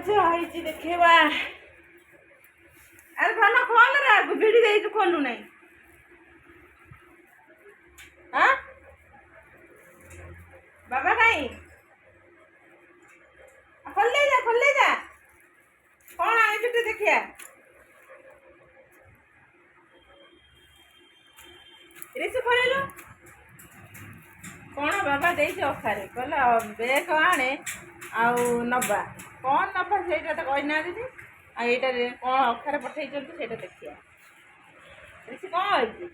ହେଇଛି ଦେଖିବା। ଆରେ ଧନ ଖୋଲ ରେ ଭିଡ଼ି ଦେଇଛୁ ଖୋଲୁ ନାହିଁ। ହଁ ବାବା କାଇଁ ଖୋଲି ଯା କଣ ଆଣିଛୁ ଟିକେ ଦେଖିଆ। ରିସୁ ଖୋଲିଲୁ କଣ ବାବା ଦେଇଛି ଅଖାରେ କହିଲା ବେଗ ଆଣେ ଆଉ ନବା କଣ ନବା ସେଇଟା ତ କହିନାହାନ୍ତି। ଆଉ ଏଇଟା କଣ ଅଖାରେ ପଠେଇଛନ୍ତି ସେଇଟା ଦେଖିବା। ରିସୁ କଣ ହେଇଛି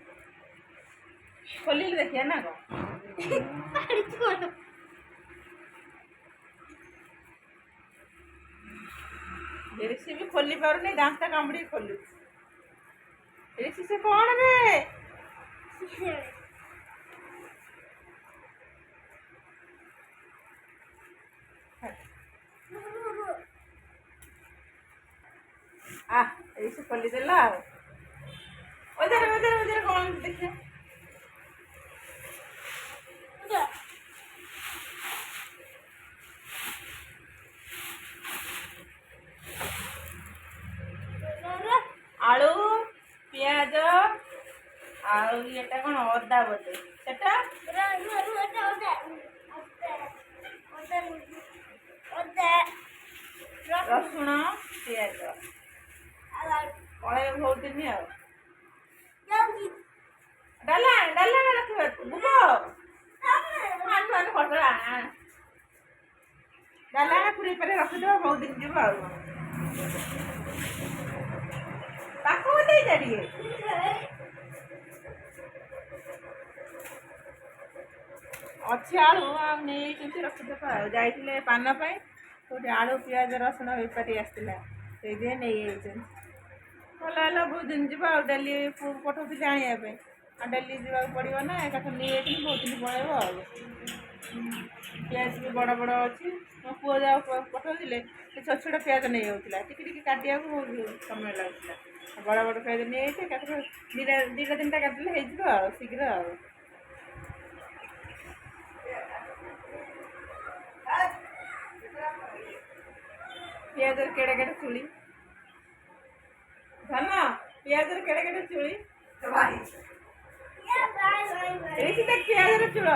ଖୋଲିଲେ ଦେଖିବା ନା କଣ। ରିସି ବି ଖୋଲି ପାରୁନି ଦାନ୍ତ କାମୁଡ଼ିକି ଖୋଲୁଛି। ରିସି ସେ କଣ ବେ ରିସି ଖୋଲିଦେଲା ଆଉ ଓଜରେ କଣ ଦେଖିବା। ଆଳୁ ପିଆଜ ଆଉ ଏଟା କଣ ଅଦା ବୋଧେ ସେଟା ରସୁଣ ପିଆଜ କଳେଇ ଭଉତିନି ଆଉ ଡାଲା ରଖିବା ବୁବ ଡାଲା ପୁରୀ ପରେ ରଖିଦେବା ବହୁତ ଦିନ ଯିବ ଆଉ ପାଖକୁ ଦେଇଯା ଟିକେ। ଅଛି ଆଳୁ ଆଉ ନେଇଛନ୍ତି ରଖିଦେବା ଆଉ ଯାଇଥିଲେ ପାନ ପାଇଁ କୋଉଠି ଆଳୁ ପିଆଜ ରସୁଣ ବେପାରୀ ଆସିଥିଲା ସେଇଥିପାଇଁ ନେଇଯାଇଛନ୍ତି। ଭଲ ହେଲା ବହୁତ ଦିନ ଯିବ ଆଉ ଡେଲି ପଠଉଥିଲି ଆଣିବା ପାଇଁ ଆଉ ଡେଲି ଯିବାକୁ ପଡ଼ିବ ନା ଏକାଥରେ ନେଇଯାଇଥିଲି ବହୁତ ଦିନ ପଳେଇବ ଆଉ। ପିଆଜ ବି ବଡ଼ ବଡ଼ ଅଛି ମୋ ପୁଅ ଯାହା ପଠଉଥିଲେ ସେ ଛୋଟ ଛୋଟ ପିଆଜ ନେଇଯାଉଥିଲା ଟିକେ କାଟିବାକୁ ବହୁତ ସମୟ ଲାଗୁଥିଲା। ବଡ଼ ବଡ଼ ପିଆଜ ନେଇଯାଇଛି ଏକାଥରେ ଦୁଇଟା ତିନିଟା କାଟିଲେ ହେଇଯିବ ଆଉ ଶୀଘ୍ର ଆଉ। ପିଆଜର କେଡ଼େ କେଡ଼େ ଚୁଳି ଧନ ପିଆଜର କେଡ଼େ କେଡ଼େ ଚୁଳି ପିଆଜର ଚୂଳ